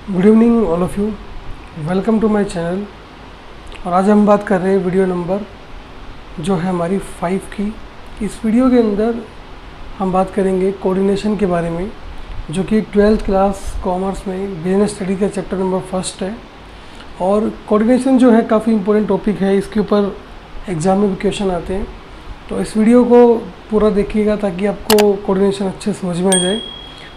Good evening all of you, welcome to my channel. और आज हम बात कर रहे हैं वीडियो नंबर जो है हमारी 5 की। इस वीडियो के अंदर हम बात करेंगे कोऑर्डिनेशन के बारे में, जो कि 12th क्लास कॉमर्स में बिजनेस स्टडी का चैप्टर नंबर 1 है। और कोऑर्डिनेशन जो है काफ़ी इंपॉर्टेंट टॉपिक है, इसके ऊपर एग्ज़ाम में भी क्वेश्चन आते हैं। तो इस वीडियो को पूरा देखिएगा ताकि आपको कोऑर्डिनेशन अच्छे समझ में आ जाए।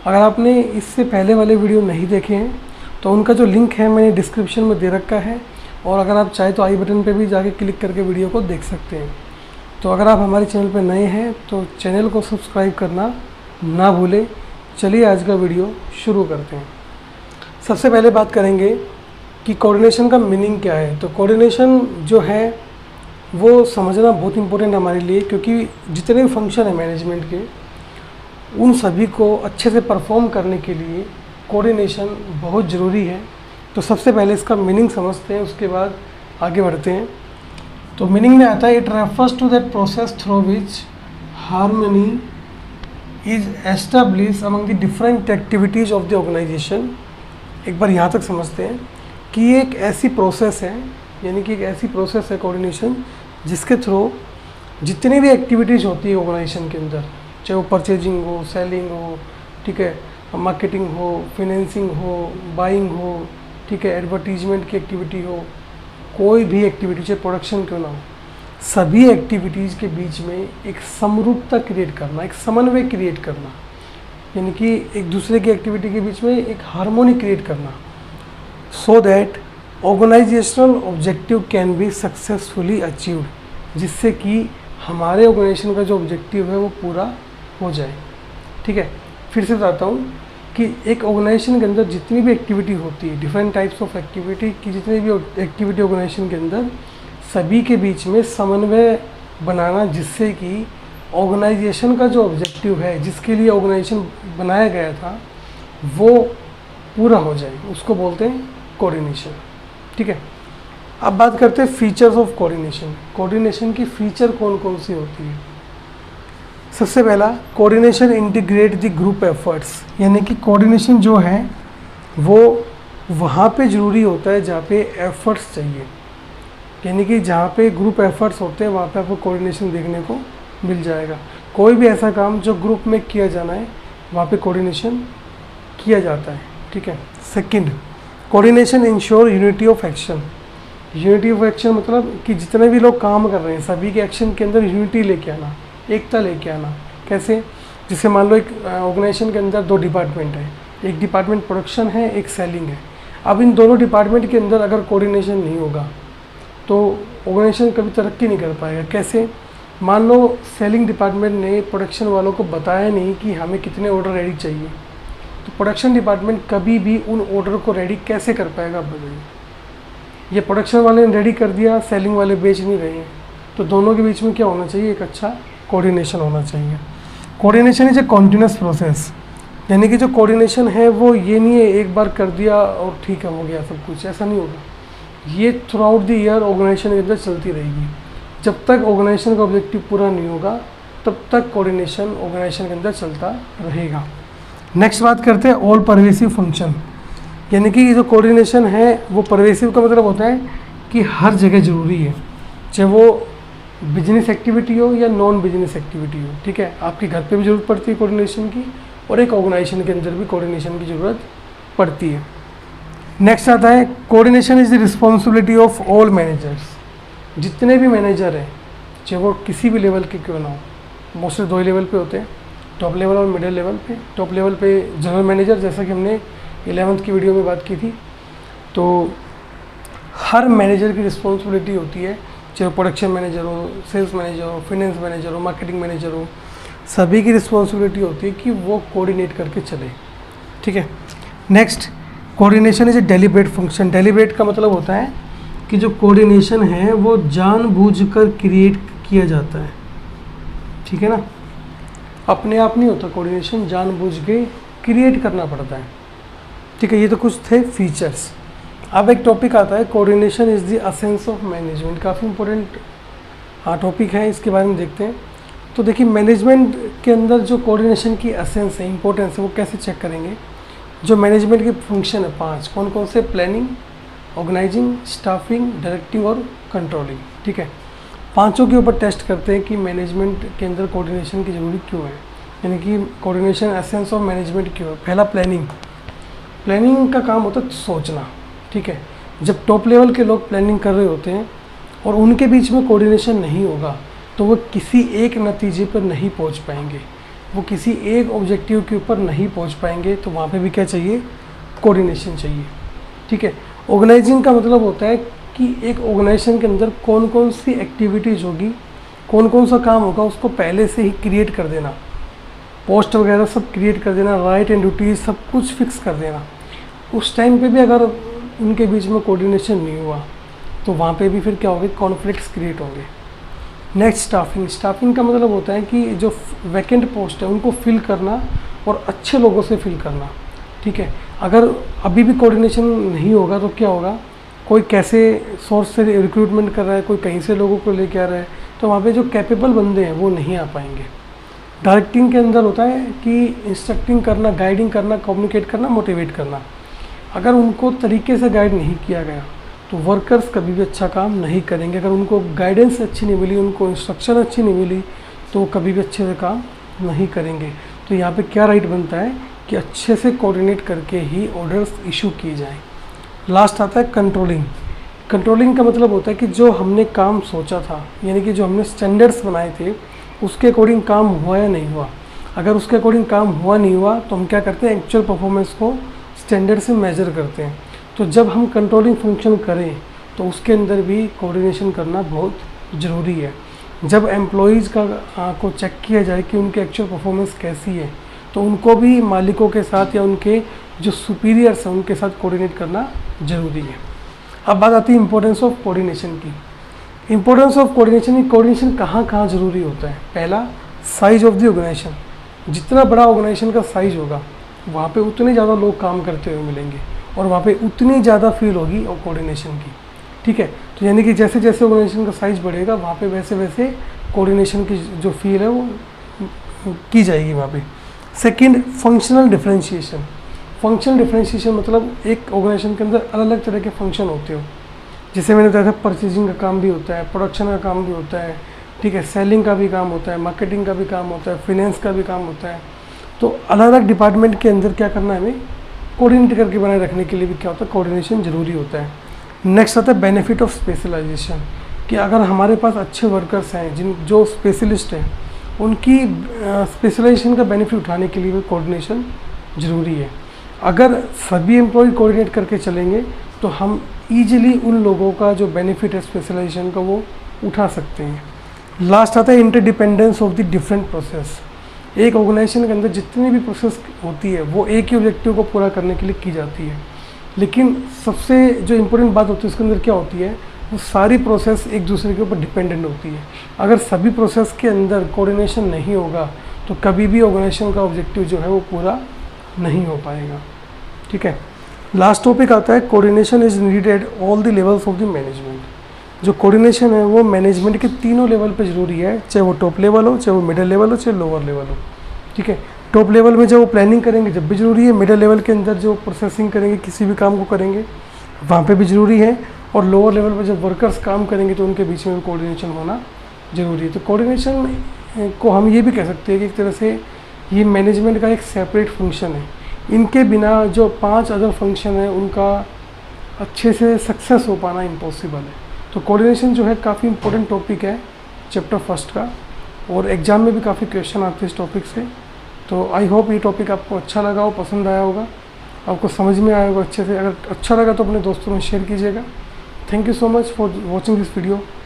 अगर आपने इससे पहले वाले वीडियो नहीं देखे हैं तो उनका जो लिंक है मैंने डिस्क्रिप्शन में दे रखा है, और अगर आप चाहे तो आई बटन पे भी जाके क्लिक करके वीडियो को देख सकते हैं। तो अगर आप हमारे चैनल पे नए हैं तो चैनल को सब्सक्राइब करना ना भूलें। चलिए आज का वीडियो शुरू करते हैं। सबसे पहले बात करेंगे कि कोऑर्डिनेशन का मीनिंग क्या है। तो कोऑर्डिनेशन जो है वो समझना बहुत इम्पोर्टेंट है हमारे लिए, क्योंकि जितने भी फंक्शन है मैनेजमेंट के उन सभी को अच्छे से परफॉर्म करने के लिए कोऑर्डिनेशन बहुत ज़रूरी है। तो सबसे पहले इसका मीनिंग समझते हैं, उसके बाद आगे बढ़ते हैं। तो मीनिंग में आता है, it refers to that process through which harmony is establish among the different activities of the organisation. एक बार यहाँ तक समझते हैं कि ये एक ऐसी प्रोसेस है, यानी कि एक ऐसी प्रोसेस है कोऑर्डिनेशन जिसके थ्रू जितनी भी एक्टिविटीज़ होती है ऑर्गेनाइजेशन के अंदर, चाहे वो परचेजिंग हो, सेलिंग हो, ठीक है, मार्केटिंग हो, फिनेंसिंग हो, बाइंग हो, ठीक है, एडवर्टीजमेंट की एक्टिविटी हो, कोई भी एक्टिविटी चाहे प्रोडक्शन क्यों ना हो, सभी एक्टिविटीज़ के बीच में एक समरूपता क्रिएट करना, एक समन्वय क्रिएट करना, यानी कि एक दूसरे की एक्टिविटी के बीच में एक हार्मोनी क्रिएट करना, so that organisational objective can be successfully achieved, जिससे कि हमारे ऑर्गेनाइजेशन का जो ऑब्जेक्टिव है वो पूरा हो जाए। ठीक है, फिर से बताता हूँ कि एक ऑर्गेनाइजेशन के अंदर जितनी भी एक्टिविटी होती है, डिफरेंट टाइप्स ऑफ एक्टिविटी की जितनी भी एक्टिविटी ऑर्गेनाइजेशन के अंदर, सभी के बीच में समन्वय बनाना, जिससे कि ऑर्गेनाइजेशन का जो ऑब्जेक्टिव है, जिसके लिए ऑर्गेनाइजेशन बनाया गया था, वो पूरा हो जाए, उसको बोलते हैं कोऑर्डिनेशन। ठीक है, अब बात करते हैं फीचर्स ऑफ कोऑर्डिनेशन। कोऑर्डिनेशन की फीचर कौन कौन सी होती है। सबसे पहला, coordination integrate the group efforts, यानी कि कोऑर्डिनेशन जो है वो वहाँ पे ज़रूरी होता है जहाँ पे एफर्ट्स चाहिए, यानी कि जहाँ पे ग्रुप एफर्ट्स होते हैं वहाँ पे आपको कोऑर्डिनेशन देखने को मिल जाएगा। कोई भी ऐसा काम जो ग्रुप में किया जाना है वहाँ पे कोऑर्डिनेशन किया जाता है। ठीक है। Second, coordination ensure unity of action. Unity of action मतलब कि जितने भी लोग काम कर रहे हैं सभी के एक्शन के अंदर यूनिटी लेके आना, एकता लेके आना। कैसे? जैसे मान लो एक ऑर्गेनाइजेशन के अंदर 2 डिपार्टमेंट है, एक डिपार्टमेंट प्रोडक्शन है, एक सेलिंग है। अब इन दोनों डिपार्टमेंट के अंदर अगर कोऑर्डिनेशन नहीं होगा तो ऑर्गेनाइजेशन कभी तरक्की नहीं कर पाएगा। कैसे? मान लो सेलिंग डिपार्टमेंट ने प्रोडक्शन वालों को बताया नहीं कि हमें कितने ऑर्डर रेडी चाहिए, तो प्रोडक्शन डिपार्टमेंट कभी भी उन ऑर्डर को रेडी कैसे कर पाएगा? बताइए। ये प्रोडक्शन वाले ने रेडी कर दिया, सेलिंग वाले बेच नहीं रहे हैं, तो दोनों के बीच में क्या होना चाहिए? एक अच्छा कोऑर्डिनेशन होना चाहिए। Coordination is a continuous process, यानी कि जो कोऑर्डिनेशन है वो ये नहीं है एक बार कर दिया और ठीक है हो गया सब कुछ, ऐसा नहीं होगा। ये throughout the year organisation के अंदर चलती रहेगी। जब तक ऑर्गेनाइजेशन का ऑब्जेक्टिव पूरा नहीं होगा तब तक कोऑर्डिनेशन ऑर्गेनाइजेशन के अंदर चलता रहेगा। नेक्स्ट बात करते हैं ऑल परवेसिव फंक्शन, यानी कि जो कोऑर्डिनेशन है वो परवेसिव का मतलब होता है कि हर जगह ज़रूरी है, चाहे वो बिजनेस एक्टिविटी हो या नॉन बिजनेस एक्टिविटी हो। ठीक है, आपके घर पे भी ज़रूरत पड़ती है कोऑर्डिनेशन की, और एक ऑर्गेनाइजेशन के अंदर भी कोऑर्डिनेशन की ज़रूरत पड़ती है। नेक्स्ट आता है, coordination is the responsibility of all managers. जितने भी मैनेजर हैं, चाहे वो किसी भी लेवल के क्यों ना हो, मोस्टली 2 लेवल पे होते हैं, टॉप लेवल और मिडिल लेवल पे। टॉप लेवल पे जनरल मैनेजर, जैसा कि हमने 11th की वीडियो में बात की थी। तो हर मैनेजर की रिस्पॉन्सिबिलिटी होती है, चाहे प्रोडक्शन मैनेजर हो, सेल्स मैनेजर हो, फाइनेंस मैनेजर हो, मार्केटिंग मैनेजर हो, सभी की रिस्पॉन्सिबिलिटी होती है कि वो कोऑर्डिनेट करके चले। ठीक है। Next, coordination is a deliberate function. Deliberate का मतलब होता है कि जो कोऑर्डिनेशन है वो जानबूझकर क्रिएट किया जाता है। ठीक है ना, अपने आप नहीं होता कोऑर्डिनेशन, जानबूझ के क्रिएट करना पड़ता है। ठीक है, ये तो कुछ थे फीचर्स। अब एक टॉपिक आता है, coordination is the essence of management. काफ़ी इंपॉर्टेंट टॉपिक है, इसके बारे में देखते हैं। तो देखिए, मैनेजमेंट के अंदर जो कोऑर्डिनेशन की एसेंस है, इंपॉर्टेंस है, वो कैसे चेक करेंगे जो मैनेजमेंट के फंक्शन है 5, कौन कौन से? प्लानिंग, ऑर्गेनाइजिंग, स्टाफिंग, डायरेक्टिंग और कंट्रोलिंग। ठीक है, पांचों के ऊपर टेस्ट करते हैं कि मैनेजमेंट के अंदर कोऑर्डिनेशन की ज़रूरी क्यों है, यानी कि कोऑर्डिनेशन एसेंस ऑफ मैनेजमेंट क्यों है। पहला प्लानिंग। प्लानिंग का काम होता है सोचना। ठीक है, जब टॉप लेवल के लोग प्लानिंग कर रहे होते हैं और उनके बीच में कोऑर्डिनेशन नहीं होगा तो वो किसी एक नतीजे पर नहीं पहुंच पाएंगे, वो किसी एक ऑब्जेक्टिव के ऊपर नहीं पहुंच पाएंगे। तो वहाँ पे भी क्या चाहिए? कोऑर्डिनेशन चाहिए। ठीक है, ऑर्गेनाइजिंग का मतलब होता है कि एक ऑर्गेनाइजेशन के अंदर कौन कौन सी एक्टिविटीज़ होगी, कौन कौन सा काम होगा, उसको पहले से ही क्रिएट कर देना, पोस्ट वगैरह सब क्रिएट कर देना, राइट एंड ड्यूटीज सब कुछ फिक्स कर देना। उस टाइम पे भी अगर उनके बीच में कोऑर्डिनेशन नहीं हुआ तो वहाँ पे भी फिर क्या होगा? कॉन्फ्लिक्ट्स क्रिएट होंगे। Next staffing. स्टाफिंग का मतलब होता है कि जो वैकेंट पोस्ट है उनको फिल करना और अच्छे लोगों से फिल करना। ठीक है, अगर अभी भी कोऑर्डिनेशन नहीं होगा तो क्या होगा? कोई कैसे सोर्स से रिक्रूटमेंट कर रहा है, कोई कहीं से लोगों को लेके आ रहा है, तो वहाँ पे जो कैपेबल बंदे हैं वो नहीं आ पाएंगे। डायरेक्टिंग के अंदर होता है कि इंस्ट्रक्टिंग करना, गाइडिंग करना, कम्युनिकेट करना, मोटिवेट करना। अगर उनको तरीके से गाइड नहीं किया गया तो वर्कर्स कभी भी अच्छा काम नहीं करेंगे। अगर उनको गाइडेंस अच्छी नहीं मिली, उनको इंस्ट्रक्शन अच्छी नहीं मिली तो वो कभी भी अच्छे से काम नहीं करेंगे। तो यहाँ पे क्या राइट बनता है कि अच्छे से कोऑर्डिनेट करके ही ऑर्डर्स इशू किए जाएँ। लास्ट आता है कंट्रोलिंग। कंट्रोलिंग का मतलब होता है कि जो हमने काम सोचा था, यानी कि जो हमने स्टैंडर्ड्स बनाए थे उसके अकॉर्डिंग काम हुआ या नहीं हुआ। अगर उसके अकॉर्डिंग काम हुआ नहीं हुआ तो हम क्या करते हैं? एक्चुअल परफॉर्मेंस को स्टैंडर्ड से मेजर करते हैं। तो जब हम कंट्रोलिंग फंक्शन करें तो उसके अंदर भी कोऑर्डिनेशन करना बहुत ज़रूरी है। जब एम्प्लॉयज़ का को चेक किया जाए कि उनकी एक्चुअल परफॉर्मेंस कैसी है तो उनको भी मालिकों के साथ या उनके जो सुपीरियर्स हैं उनके साथ कोऑर्डिनेट करना ज़रूरी है। अब बात आती है इंपॉर्टेंस ऑफ कोऑर्डिनेशन की। इंपॉर्टेंस ऑफ कोऑर्डिनेशन, कोऑर्डिनेशन कहाँ कहाँ ज़रूरी होता है? पहला, साइज ऑफ द ऑर्गेनाइजेशन। जितना बड़ा ऑर्गेनाइजेशन का साइज होगा वहाँ पे उतने ज़्यादा लोग काम करते हुए मिलेंगे और वहाँ पे उतनी ज़्यादा फील होगी और कोऑर्डिनेशन की। ठीक है, तो यानी कि जैसे जैसे ऑर्गेनाइजेशन का साइज बढ़ेगा वहाँ पे वैसे वैसे कोऑर्डिनेशन की जो फील है वो की जाएगी वहाँ पे। Second, functional differentiation. Functional differentiation मतलब एक ऑर्गेनाइजेशन के अंदर अलग अलग तरह के फंक्शन होते हो। जैसे मैंने बताया था, परचेजिंग का काम भी होता है, प्रोडक्शन का काम भी होता है, ठीक है, सेलिंग का भी काम होता है, मार्केटिंग का भी काम होता है, फाइनेंस का भी काम होता है। तो अलग अलग डिपार्टमेंट के अंदर क्या करना है? हमें कोऑर्डिनेट करके बनाए रखने के लिए भी क्या होता है? कोऑर्डिनेशन ज़रूरी होता है। नेक्स्ट आता है बेनिफिट ऑफ स्पेशलाइजेशन, कि अगर हमारे पास अच्छे वर्कर्स हैं जो स्पेशलिस्ट हैं उनकी स्पेशलाइजेशन का बेनिफिट उठाने के लिए भी कोऑर्डिनेशन ज़रूरी है। अगर सभी एम्प्लॉय कोऑर्डिनेट करके चलेंगे तो हम ईजिली उन लोगों का जो बेनिफिट है स्पेशलाइजेशन का वो उठा सकते हैं। लास्ट आता है interdependence of the different process. एक ऑर्गेनाइजेशन के अंदर जितनी भी प्रोसेस होती है वो एक ही ऑब्जेक्टिव को पूरा करने के लिए की जाती है, लेकिन सबसे जो इम्पोर्टेंट बात होती है उसके अंदर क्या होती है? वो सारी प्रोसेस एक दूसरे के ऊपर डिपेंडेंट होती है। अगर सभी प्रोसेस के अंदर कोऑर्डिनेशन नहीं होगा तो कभी भी ऑर्गेनाइजेशन का ऑब्जेक्टिव जो है वो पूरा नहीं हो पाएगा। ठीक है, लास्ट टॉपिक आता है coordination is needed at all the levels of the management. जो कोऑर्डिनेशन है वो मैनेजमेंट के तीनों लेवल पे ज़रूरी है, चाहे वो टॉप लेवल हो, चाहे वो मिडिल लेवल हो, चाहे लोअर लेवल हो। ठीक है, टॉप लेवल में जब वो प्लानिंग करेंगे जब भी ज़रूरी है, मिडिल लेवल के अंदर जो प्रोसेसिंग करेंगे किसी भी काम को करेंगे वहाँ पे भी ज़रूरी है, और लोअर लेवल पर जब वर्कर्स काम करेंगे तो उनके बीच में भी कोऑर्डिनेशन होना ज़रूरी है। तो कोऑर्डिनेशन को हम ये भी कह सकते हैं कि एक तरह से ये मैनेजमेंट का एक सेपरेट फंक्शन है। इनके बिना जो 5 अदर फंक्शन है उनका अच्छे से सक्सेस हो पाना इम्पॉसिबल है। तो कोऑर्डिनेशन जो है काफ़ी इंपॉर्टेंट टॉपिक है चैप्टर फर्स्ट का, और एग्ज़ाम में भी काफ़ी क्वेश्चन आते हैं इस टॉपिक से। तो आई होप ये टॉपिक आपको अच्छा लगा हो, पसंद आया होगा, आपको समझ में आया होगा अच्छे से। अगर अच्छा लगा तो अपने दोस्तों में शेयर कीजिएगा। Thank you so much for watching this video.